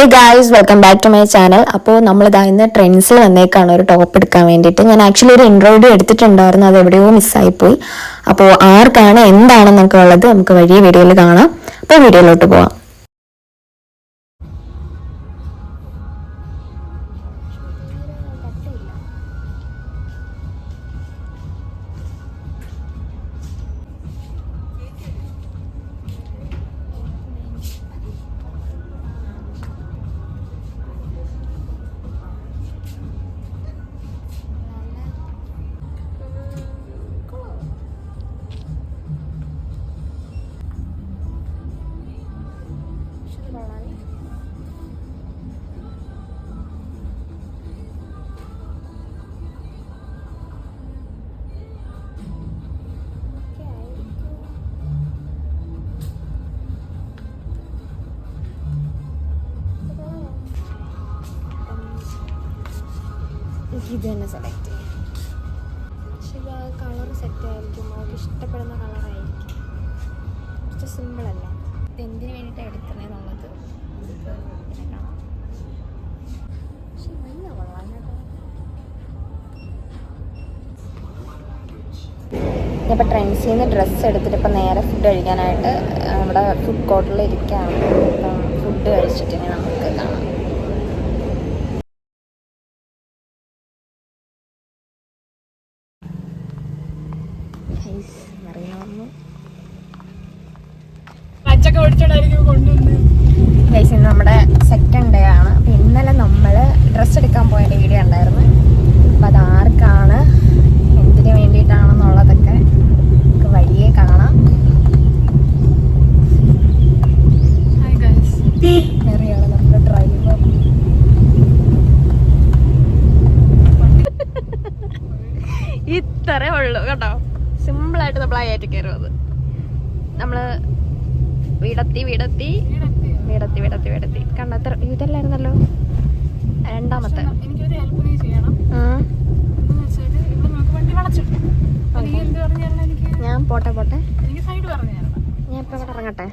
Hey guys, welcome back to my channel. അപ്പോൾ നമ്മളിതാ ഇന്ന് ട്രെൻഡ്സിൽ വന്നേക്കാണ് ഒരു ടോപ്പ് എടുക്കാൻ വേണ്ടിയിട്ട്. ഞാൻ ആക്ച്വലി ഒരു ഇൻട്രോഡ്യൂ എടുത്തിട്ടുണ്ടായിരുന്നു, അത് എവിടെയോ മിസ്സായിപ്പോയി. അപ്പോൾ ആർക്കാണ് എന്താണെന്നൊക്കെ ഉള്ളത് നമുക്ക് വലിയ വീഡിയോയിൽ കാണാം. അപ്പോൾ വീഡിയോയിലോട്ട് പോവാം. ഇത് തന്നെ സെലക്ട് ചെയ്യാം. പക്ഷേ ഇത് കളർ സെറ്റ് ആയിരിക്കും, നമുക്ക് ഇഷ്ടപ്പെടുന്ന കളറായിരിക്കും. കുറച്ച് സിമ്പിളല്ല. ഇത് എന്തിനു വേണ്ടിയിട്ടാണ് എടുക്കണേന്നുള്ളത് നമുക്ക് പിന്നെ കാണാം. പക്ഷെ നല്ല കൊള്ളാം കേട്ടോ. ഞാനിപ്പോൾ ട്രെൻഡ്സിൽ നിന്ന് ഡ്രസ്സ് എടുത്തിട്ട് ഇപ്പം നേരെ ഫുഡ് കഴിക്കാനായിട്ട് ഇവിടെ ഫുഡ് കോർട്ടിൽ ഇരിക്കുകയാണ്. അപ്പം ഫുഡ് കഴിച്ചിട്ട് ഇനി നമുക്ക് കാണാം. ഗൈസ്, ഇന്ന് നമ്മുടെ സെക്കൻഡ് ഡേ ആണ്. അപ്പം ഇന്നലെ നമ്മൾ ഡ്രസ്സ് എടുക്കാൻ പോയതിൻ്റെ വീഡിയോ ഉണ്ടായിരുന്നു. അപ്പം അതാർക്കാണ്, എന്തിനു വേണ്ടിയിട്ടാണെന്നുള്ളതൊക്കെ നമുക്ക് വഴിയേ കാണാം. വേറെയാണ് നമ്മുടെ ഡ്രൈവർ. ഇത്രേ ഉള്ളൂ കേട്ടോ. സിമ്പിളായിട്ട് നമ്മൾ ആ ഏറ്റി കയറുന്നത്. നമ്മൾ വീടത്തി കണ്ടത്ര ഇതല്ലായിരുന്നല്ലോ രണ്ടാമത്തെ. ഞാൻ പോട്ടെ ഞാൻ ഇപ്പൊ ഇവിടെ ഇറങ്ങട്ടെ.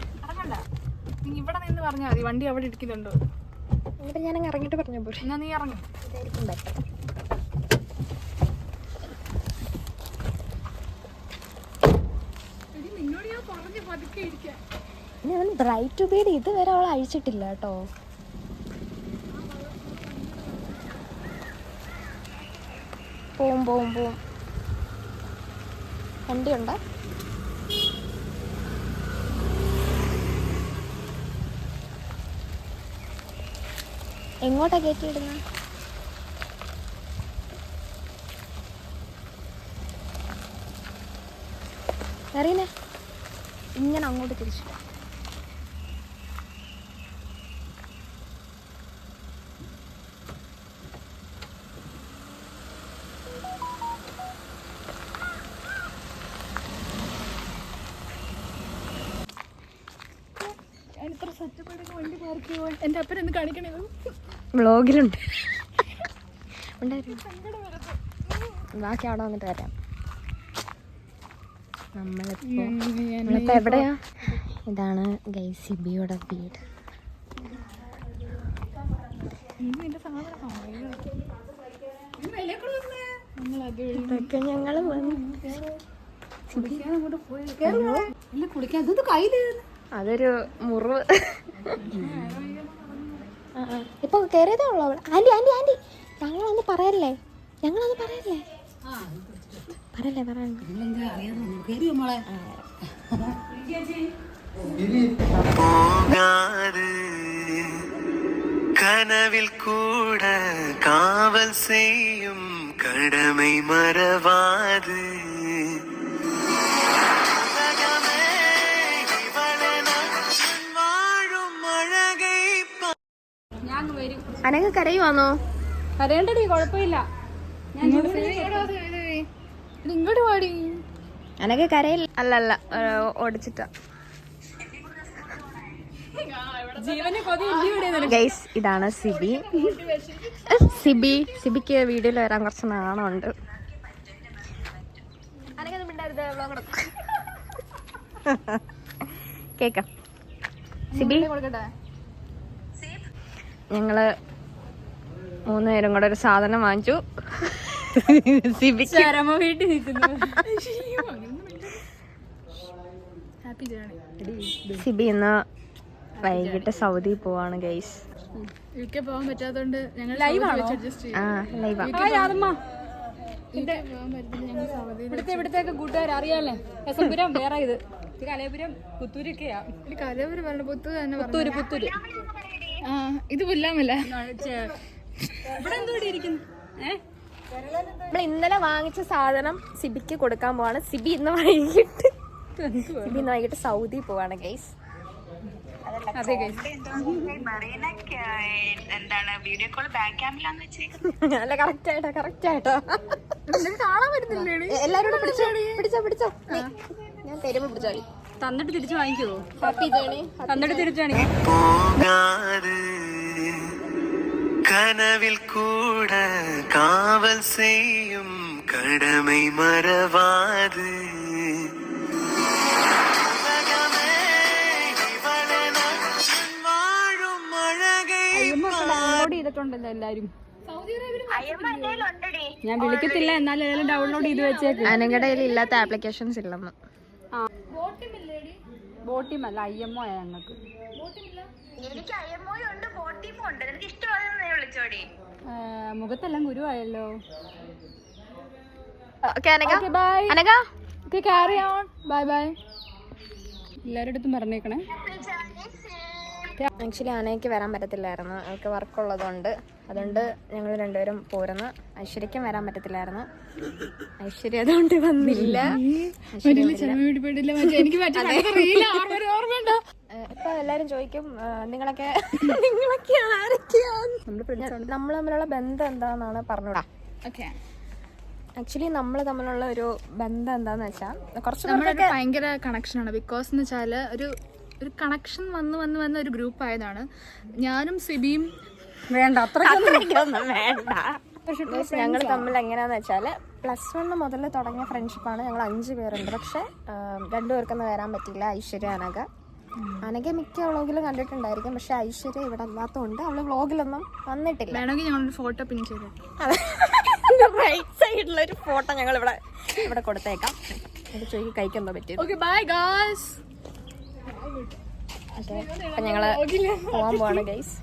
ഇവിടെ നിന്ന് പറഞ്ഞാൽ മതി, വണ്ടി അവിടെ ഇരിക്കുന്നുണ്ടോ? ഇവിടെ ഞാനങ്ങ് ഇറങ്ങിട്ട് പറഞ്ഞ പോലെ. എന്നാ നീ ഇറങ്ങും, ഇതായിരിക്കും ബെറ്റർ. ഞാൻ ബ്രൈറ്റ് ബീഡ് ഇതുവരെ അവൾ അഴിച്ചിട്ടില്ല കേട്ടോ. പോവും വണ്ടിയുണ്ടോ? എങ്ങോട്ടാ കയറ്റിയിടുന്ന? അറിയണേ ഇങ്ങനെ അങ്ങോട്ട് തിരിച്ചു. എന്റെ അപ്പൻ എന്ത് കാണിക്കണേ? വ്ളോഗിലുണ്ട്. ബാക്കി അവിടെ വന്നിട്ട് വരാം. നമ്മളിപ്പോ എവിടെയാ? ഇതാണ് ഗൈസ് സിബിയുടെ വീട്. ഇതൊക്കെ ഞങ്ങള് അതൊരു മുറിവ്. ഇപ്പൊ കയറിയതേ ഉള്ളൂ. ആന്റി ഞങ്ങളൊന്ന് പറയല്ലേ கனவில் கூட காவல் செய்யும் கடமை மறவாது. അനക്ക് കരയുവാന്നോ? കരയേണ്ടടി, കുഴപ്പമില്ല. ഇങ്ങോട്ട് പാടി. അനക്ക് കരയില്ല. അല്ലല്ല, ഓടിച്ചിട്ടാ. ഗൈസ്, ഇതാണ് സിബിക്ക് വീഡിയോയിൽ വരാൻ കുറച്ച് നാണമുണ്ട്. കേക്കാം സിബി. ഞങ്ങള് 3 പേരും കൂടെ ഒരു സാധനം വാങ്ങിച്ചു. സിബിക്ക് വീട്ടിൽ നിൽക്കുന്നു. Happy journey. സിബി ഇന്ന് വൈകിട്ട് സൗദി പോവാണ് ഗൈസ്. UK പോകാൻ പറ്റാത്തോണ്ട് ഞങ്ങൾ ലൈവാണോ അഡ്ജസ്റ്റ് ചെയ്യും. ലൈവാ. ഇവിടത്തേക്ക് കൂട്ടുകാർ അറിയാലേ. രസപുരം വേറെ, ഇത് കലയപുരം പുത്തൂരൊക്കെയാ. കലയപുരം പറഞ്ഞ പുത്തൂര് തന്നെ പുത്തൂര്. ആ ഇത് പുല്ലാമല്ല. ഇവിടെ എന്തോടെ ഇരിക്കുന്നു? നമ്മൾ ഇന്നലെ വാങ്ങിച്ച സാധനം സിബിക്ക് കൊടുക്കാൻ പോവാണ്. സിബി ഇന്ന് വൈകിട്ട് സൗദി പോവാണ് ഗൈസ്. അതെ ഗൈസ്. അല്ല കറക്റ്റ് ആയിട്ടോ കാണാൻ പറ്റുന്നില്ലേ? എല്ലാരും പിടിച്ചോ. ഞാൻ തരുമ്പോ പിടിച്ചോളി. തന്നിട്ട് തിരിച്ചു വാങ്ങിക്കുവോ? Happy journey. തന്നിട്ട് തിരിച്ചു വാങ്ങിക്കോ. போகாது கனவில் கூட காவல் செய்யும் கடமை மறவாது உலகமே இவளென வாழும் அழகை ഡൗൺലോഡ് ചെയ്തിട്ടുണ്ടല്ലോ എല്ലാരും. ഞാൻ വിളിക്കത്തില്ല, എന്നാലും എല്ലാരും ഡൗൺലോഡ് ചെയ്ത് വെച്ചേക്ക്. അനങ്ങടയിൽ ഇല്ലാത്ത ആപ്ലിക്കേഷൻസ് ഇല്ലെന്ന്. ബോട്ടിമല്ല IMO ആയ ഞങ്ങൾക്ക്. മുഖത്തെല്ലാം ഗുരുവായല്ലോ. എല്ലാരുടെ അടുത്തും പറഞ്ഞേക്കണേ. ആക്ച്വലി അനയ്ക്ക് വരാൻ പറ്റത്തില്ലായിരുന്നു, അവൾക്ക് വർക്കുള്ളതുകൊണ്ട്. അതുകൊണ്ട് ഞങ്ങൾ രണ്ടുപേരും പോരുന്നു. ഐശ്വര്യക്കും വരാൻ പറ്റത്തില്ലായിരുന്നു, ഐശ്വര്യ അതുകൊണ്ട് വന്നില്ല. ഇപ്പൊ എല്ലാരും ചോദിക്കും നിങ്ങളൊക്കെ ആരൊക്കെയാണ്, നമ്മൾ തമ്മിലുള്ള ബന്ധം എന്താണെന്നാണ് പറഞ്ഞൂടാ. ആക്ച്വലി നമ്മൾ തമ്മിലുള്ള ഒരു ബന്ധം എന്താന്ന് വെച്ചാൽ കുറച്ച് ഭയങ്കര കണക്ഷനാണ്. ബിക്കോസ് എന്ന് വെച്ചാല് ഒരു കണക്ഷൻ വന്ന് ഒരു ഗ്രൂപ്പ് ആയതാണ്. ഞാനും സിബിയും വേണ്ട അത്രയ്ക്കൊന്നും വേണ്ട. ഞങ്ങൾ തമ്മിൽ എങ്ങനെയാന്ന് വെച്ചാല് +1 മുതൽ തുടങ്ങിയ ഫ്രണ്ട്ഷിപ്പാണ്. ഞങ്ങൾ 5 പേരുണ്ട്. പക്ഷെ 2 പേർക്കൊന്നും വരാൻ പറ്റില്ല. ഐശ്വര്യ, അനഘ മിക്ക വ്ളോഗിലും കണ്ടിട്ടുണ്ടായിരിക്കും. പക്ഷെ ഐശ്വര്യ ഇവിടെ അല്ലാത്തതുകൊണ്ട് അവള് വ്ളോഗിലൊന്നും വന്നിട്ടില്ല. വേണമെങ്കിൽ ഞങ്ങളൊരു ഫോട്ടോ പിൻ ചെയ്തു റൈറ്റ് സൈഡിലുള്ള ഒരു ഫോട്ടോ ഞങ്ങൾ ഇവിടെ കൊടുത്തേക്കാം. ചോദിക്കും കഴിക്കാൻ പറ്റും. Okay bye guys. അപ്പൊ ഞങ്ങള് പോവാൻ പോവാണ് ഗൈസ്.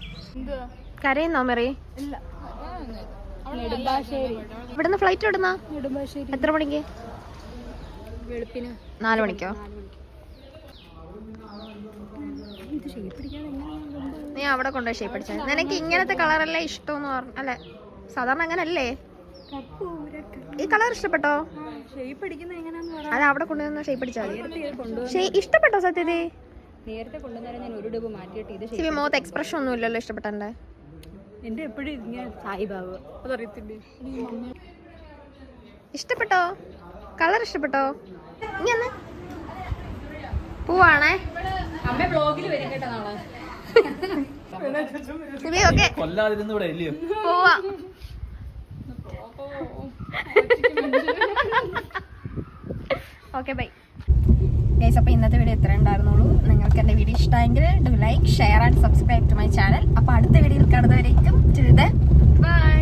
കരയുന്നോ മെറി? നെടുമ്പാശ്ശേരി. ഇവിടുന്ന് ഫ്ലൈറ്റ് വിടുന്ന നെടുമ്പാശ്ശേരി. എത്ര മണിക്ക്? വെളുപ്പിന് 4 മണിക്കോ? നീ അവിടെ കൊണ്ടുപോയി ഷേപ്പ് അടിച്ചാൽ. നിനക്ക് ഇങ്ങനത്തെ കളറല്ലേ ഇഷ്ടമെന്ന് പറഞ്ഞു അല്ലെ? സാധാരണ അങ്ങനല്ലേ? ഈ കളർ ഇഷ്ടപ്പെട്ടോ? അത് അവിടെ കൊണ്ടുവന്ന് ഷേപ്പ് അടിച്ചാൽ മതി. ഇഷ്ടപ്പെട്ടോ സത്യത്തെ? നേരത്തെ കൊണ്ടുവന്നാലും ഞാൻ ഒരു ഡബ്ബ് മാറ്റിയിട്ട് ഇത് സിബി മുഖത്ത് എക്സ്പ്രഷൻ ഒന്നും ഇല്ലല്ലോ ഇഷ്ടപ്പെട്ടെ? എന്റെ എപ്പോഴും ഇങ്ങനെ സായിബാബ അതറിയത്തില്ലേ? ഇഷ്ടപ്പെട്ടോ? കളർ ഇഷ്ടപ്പെട്ടോ? ഇങ്ങനെ പോവാണേ. അമ്മ ബ്ലോഗിൽ വരും കേട്ടോ നാളെ. പോവാ. Okay bye guys. അപ്പോൾ ഇന്നത്തെ വീഡിയോ ഇത്രേ ഉണ്ടായിരുന്നുള്ളൂ. നിങ്ങൾക്ക് എൻ്റെ വീഡിയോ ഇഷ്ടമെങ്കിൽ do like, share and subscribe to my channel. അപ്പോൾ അടുത്ത വീഡിയോയിൽ കാണുന്നവരേക്കും ബൈ.